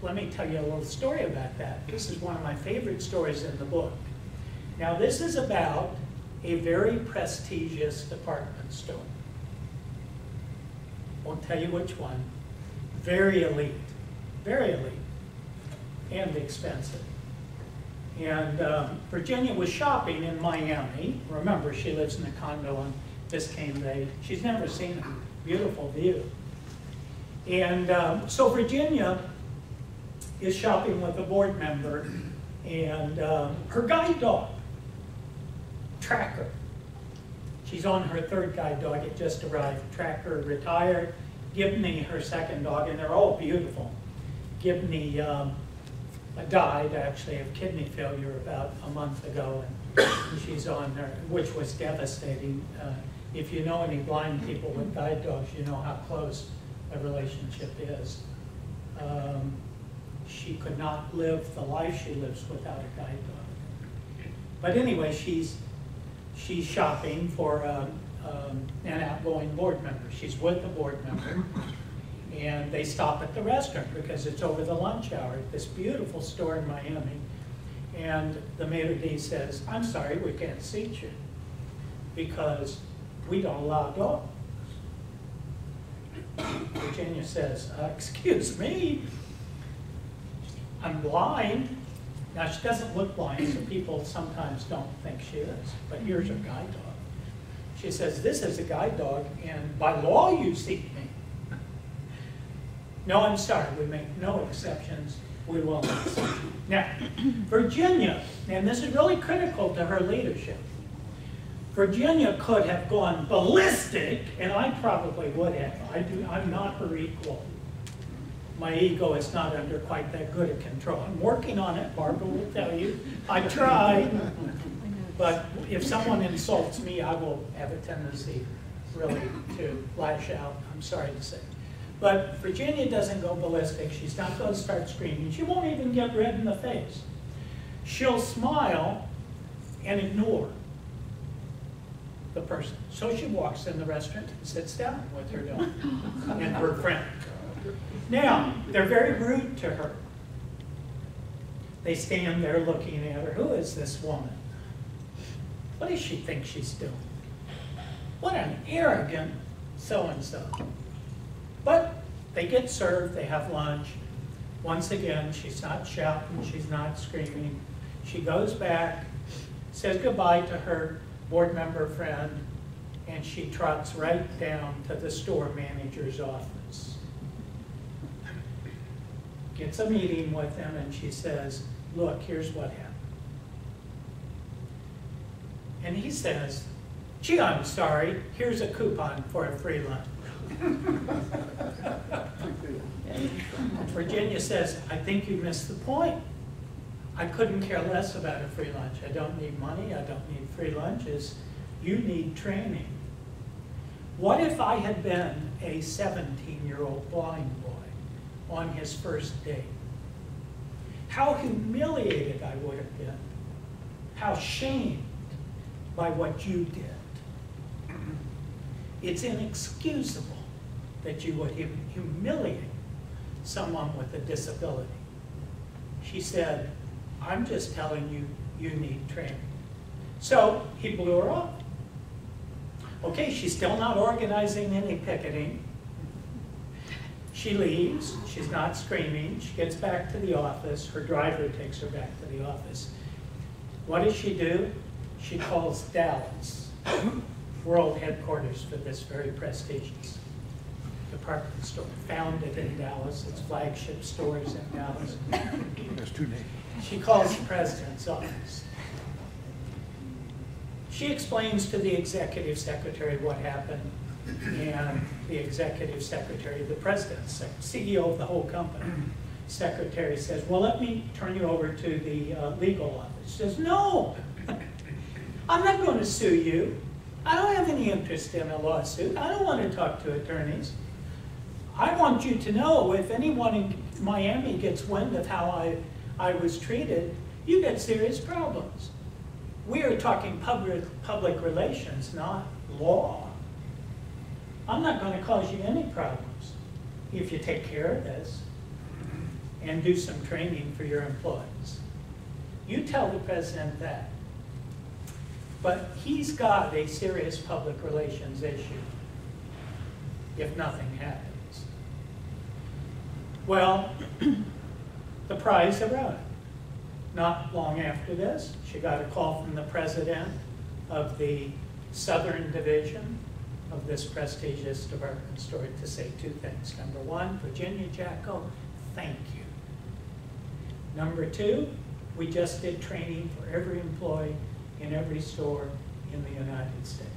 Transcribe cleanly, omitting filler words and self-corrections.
let me tell you a little story about that. This is one of my favorite stories in the book. Now, this is about a very prestigious department store. Won't tell you which one. Very elite, and expensive. And Virginia was shopping in Miami. Remember, she lives in a condo on Biscayne Bay. She's never seen a beautiful view. And so Virginia is shopping with a board member, and her guide dog, Tracker. She's on her third guide dog. It just arrived. Tracker retired. Gibney, her second dog, and they're all beautiful. Gibney died, actually, of kidney failure about a month ago, and she's on her, which was devastating. If you know any blind people with guide dogs, you know how close a relationship is. She could not live the life she lives without a guide dog. But anyway, she's shopping for an outgoing board member. She's with the board member, and they stop at the restaurant because it's over the lunch hour at this beautiful store in Miami. And the maitre d' says, "I'm sorry, we can't seat you because we don't allow dogs." Virginia says, "Excuse me, I'm blind." Now, she doesn't look blind, so people sometimes don't think she is, but here's her guide dog. She says, "This is a guide dog, and by law you seat me." "No, I'm sorry, we make no exceptions. We will not seat you." Now, Virginia, and this is really critical to her leadership, Virginia could have gone ballistic, and I probably would have. I'm not her equal. My ego is not under quite that good a control. I'm working on it, Barbara will tell you. I try, but if someone insults me, I will have a tendency really to lash out, I'm sorry to say. But Virginia doesn't go ballistic. She's not going to start screaming. She won't even get red in the face. She'll smile and ignore the person. So she walks in the restaurant and sits down with her dog and her friend. Now, they're very rude to her. They stand there looking at her. Who is this woman? What does she think she's doing? What an arrogant so-and-so. But they get served, they have lunch. Once again, she's not shouting, she's not screaming. She goes back, says goodbye to her board member friend, and she trots right down to the store manager's office. Gets a meeting with him, and she says, "Look, here's what happened." And he says, "Gee, I'm sorry, here's a coupon for a free lunch." Virginia says, "I think you missed the point. I couldn't care less about a free lunch. I don't need money, I don't need free lunches. You need training." What if I had been a 17-year-old blind boy on his first date? How humiliated I would have been. How shamed by what you did. It's inexcusable that you would humiliate someone with a disability. She said, "I'm just telling you, you need training." So he blew her off. Okay, she's still not organizing any picketing. She leaves, she's not screaming, she gets back to the office, her driver takes her back to the office. What does she do? She calls Dallas, world headquarters for this very prestigious department store. Founded in Dallas, its flagship stores in Dallas. There's two names. She calls the president's office. She explains to the executive secretary what happened, and the executive secretary, the president's CEO of the whole company, secretary says, "Well, let me turn you over to the legal office." She says, "No, I'm not going to sue you. I don't have any interest in a lawsuit. I don't want to talk to attorneys. I want you to know if anyone in Miami gets wind of how I was treated, you get serious problems. We are talking public relations, not law. I'm not going to cause you any problems if you take care of this." and do some training for your employees. You tell the president that. But he's got a serious public relations issue if nothing happens. Well, the prize arrived. Not long after this, she got a call from the president of the Southern Division of this prestigious department store to say two things. Number one, Virginia Jacko, thank you. Number two, we just did training for every employee in every store in the United States.